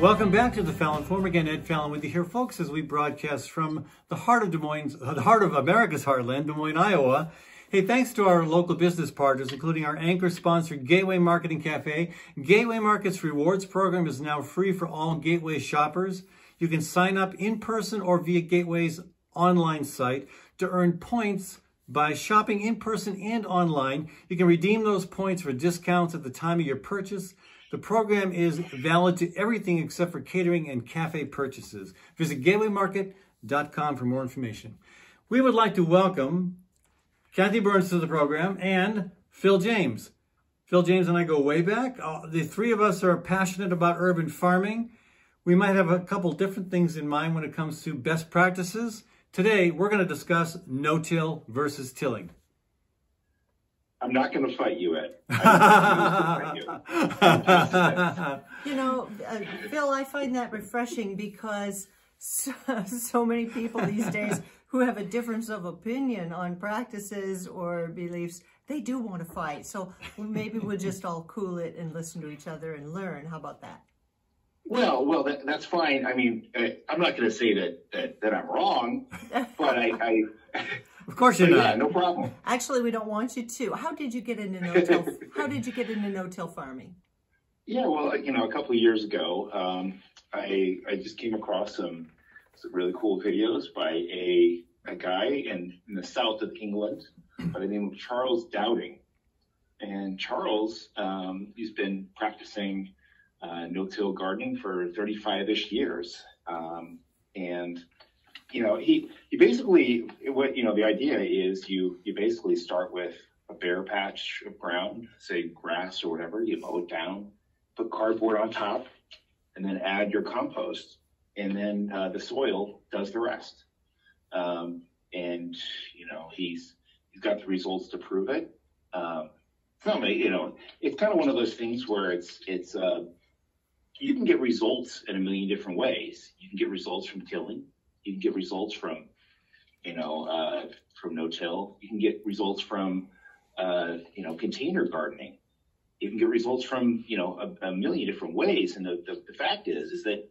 Welcome back to the Fallon Forum. Again, Ed Fallon with you here, folks, as we broadcast from the heart of Des Moines, the heart of America's heartland, Des Moines, Iowa. Hey, thanks to our local business partners, including our anchor sponsor, Gateway Marketing Cafe. Gateway Market's rewards program is now free for all Gateway shoppers. You can sign up in person or via Gateway's online site to earn points by shopping in person and online. You can redeem those points for discounts at the time of your purchase. The program is valid to everything except for catering and cafe purchases. Visit gatewaymarket.com for more information. We would like to welcome Kathy Burns to the program and Phil James. Phil James and I go way back. The three of us are passionate about urban farming. We might have a couple different things in mind when it comes to best practices. Today, we're going to discuss no-till versus tilling. I'm not going to fight you, Ed. You know, Phil, I find that refreshing because so many people these days who have a difference of opinion on practices or beliefs, they do want to fight. So maybe we'll just all cool it and listen to each other and learn. How about that? Well, that's fine. I mean, I'm not going to say that I'm wrong, but I Of course you're not. Yeah, no problem. Actually, we don't want you to. How did you get into no-till? How did you get into no-till farming? Yeah, well, you know, a couple of years ago, I just came across some really cool videos by a guy in the south of England by the name of Charles Dowding. And Charles, he's been practicing no-till gardening for 35-ish years. And you know, he basically, the idea is you basically start with a bare patch of ground, say grass or whatever, you mow it down, put cardboard on top, and then add your compost, and then the soil does the rest. And, you know, he's got the results to prove it. You know, it's kind of one of those things where it's you can get results in a million different ways. You can get results from tilling. You can get results from, from no-till. You can get results from, container gardening. You can get results from, a million different ways. And the fact is that,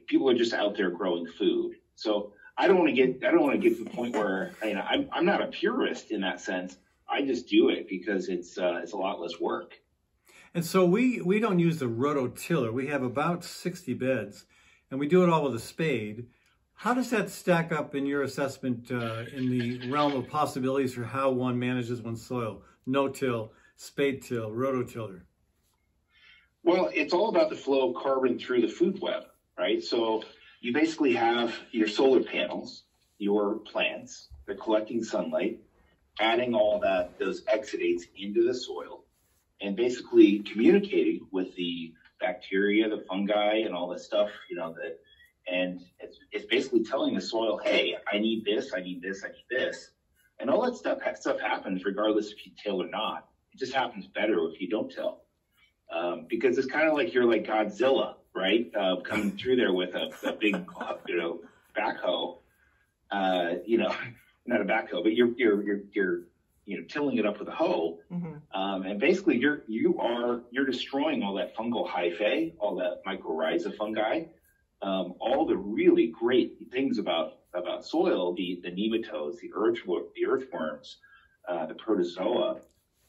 people are just out there growing food. So I don't want to get to the point where, I'm not a purist in that sense. I just do it because it's a lot less work. And so we don't use the rototiller. We have about 60 beds. And we do it all with a spade. How does that stack up in your assessment in the realm of possibilities for how one manages one's soil? No-till, spade-till, rototiller. Well, it's all about the flow of carbon through the food web, right? So you basically have your solar panels, your plants, they're collecting sunlight, adding all those exudates into the soil, and basically communicating with the bacteria, the fungi, and all that stuff, and it's basically telling the soil, hey, I need this, I need this, I need this. And all that stuff happens regardless if you till or not. It just happens better if you don't till. Because it's kind of like you're like Godzilla, right? Coming through there with a big, backhoe, not a backhoe, but you're tilling it up with a hoe. Mm-hmm. And basically you're destroying all that fungal hyphae, all that mycorrhiza fungi, all the really great things about soil, the nematodes, the earthworms, the protozoa.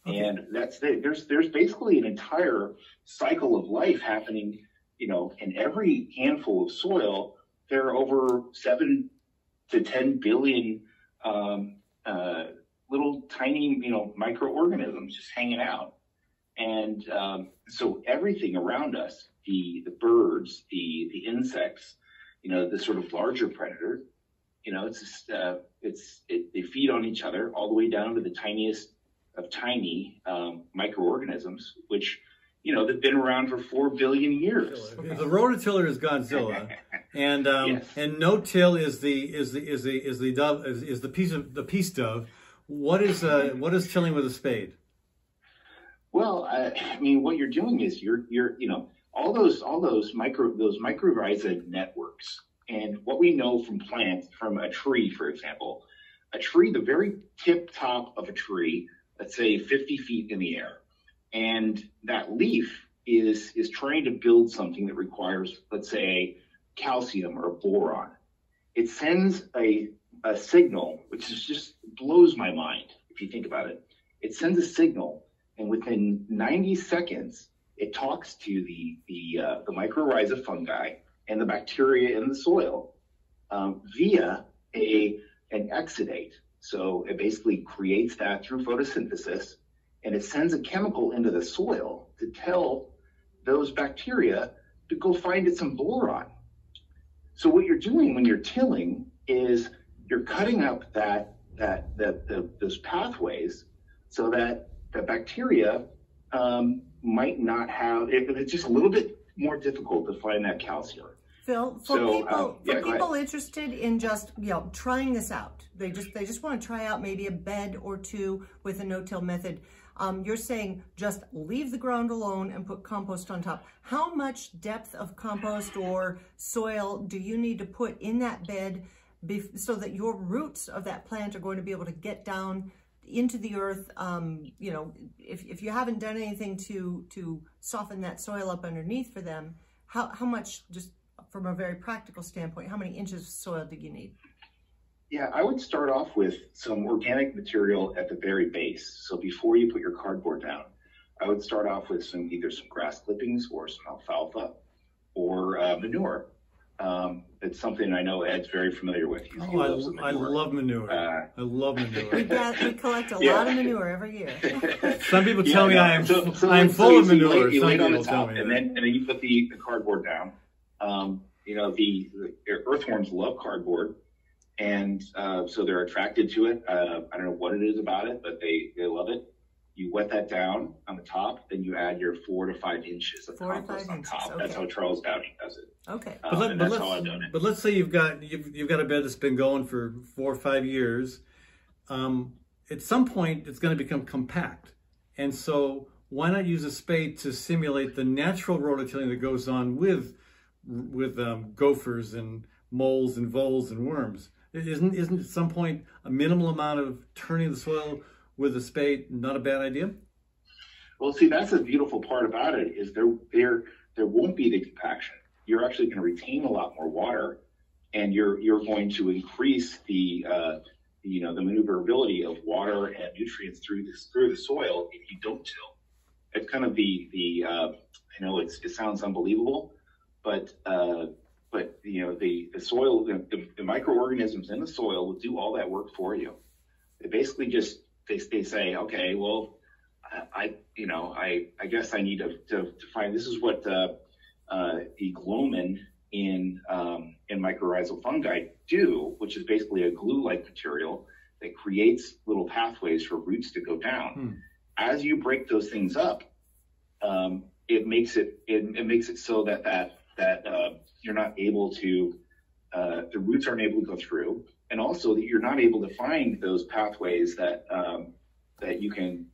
Okay. And there's basically an entire cycle of life happening, in every handful of soil. There are over 7 to 10 billion, little tiny, microorganisms just hanging out. And so everything around us, the birds, the insects, the sort of larger predator, it's just, they feed on each other all the way down to the tiniest of tiny microorganisms, which, they've been around for 4 billion years. The rototiller is Godzilla, and yes. And no-till is the peace dove. What is tilling with a spade? Well, what you're doing is you're all those mycorrhiza networks, and what we know from plants, from a tree, for example, the very tip top of a tree, let's say 50 feet in the air, and that leaf is trying to build something that requires, let's say, calcium or boron. It sends a signal, which is just blows my mind if you think about it. It sends a signal, and within 90 seconds, it talks to the mycorrhiza fungi and the bacteria in the soil via an exudate. So it basically creates that through photosynthesis, and it sends a chemical into the soil to tell those bacteria to go find it some boron. So what you're doing when you're tilling is you're cutting up those pathways so that the bacteria might not have. It's just a little bit more difficult to find that calcium. Phil, for people interested in just trying this out, they just want to try out maybe a bed or two with a no-till method. You're saying just leave the ground alone and put compost on top. How much depth of compost or soil do you need to put in that bed so that your roots of that plant are going to be able to get down into the earth? If you haven't done anything to soften that soil up underneath for them, how much, just from a very practical standpoint, how many inches of soil do you need? Yeah, I would start off with some organic material at the very base. So before you put your cardboard down, I would start off with either some grass clippings or some alfalfa or manure. It's something I know Ed's very familiar with. I love manure. I love manure. We collect a lot of manure every year. Some people tell me I'm full of manure. You lay it on the top, and then you put the cardboard down. The earthworms love cardboard, and so they're attracted to it. I don't know what it is about it, but they love it. You wet that down on the top, then you add your 4 to 5 inches of compost on top. Okay. That's how Charles Downing does it. Okay. That's how I've done it. But let's say you've got a bed that's been going for 4 or 5 years. At some point, it's going to become compact, and so why not use a spade to simulate the natural rototilling that goes on with gophers and moles and voles and worms? Isn't at some point a minimal amount of turning the soil with a spade not a bad idea? Well, see, that's the beautiful part about it is there won't be the compaction. You're actually going to retain a lot more water, and you're going to increase the maneuverability of water and nutrients through the soil if you don't till. It's kind of I know it sounds unbelievable, but the soil, the microorganisms in the soil will do all that work for you. They basically just they say, okay, well, I guess I need to find. This is what the glomin in mycorrhizal fungi do, which is basically a glue-like material that creates little pathways for roots to go down. As you break those things up, it makes it so that you're not able to, the roots aren't able to go through, and also that you're not able to find those pathways that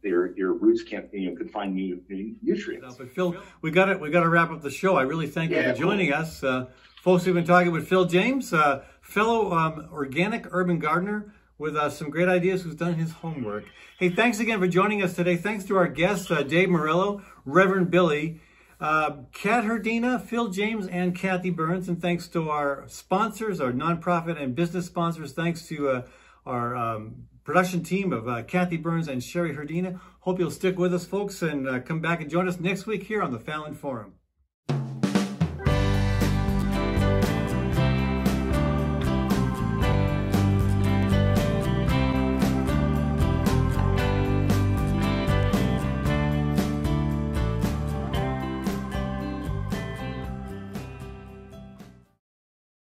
your roots can find new nutrients. But Phil, we got to wrap up the show. I really thank you for joining us, folks. We've been talking with Phil James, fellow organic urban gardener with some great ideas, who's done his homework. Hey, thanks again for joining us today. Thanks to our guests, Dave Morello, Reverend Billy, Kat Herdina, Phil James, and Kathy Burns. And thanks to our sponsors, our nonprofit and business sponsors. Thanks to our production team of Kathy Burns and Sherry Herdina. Hope you'll stick with us, folks, and come back and join us next week here on the Fallon Forum.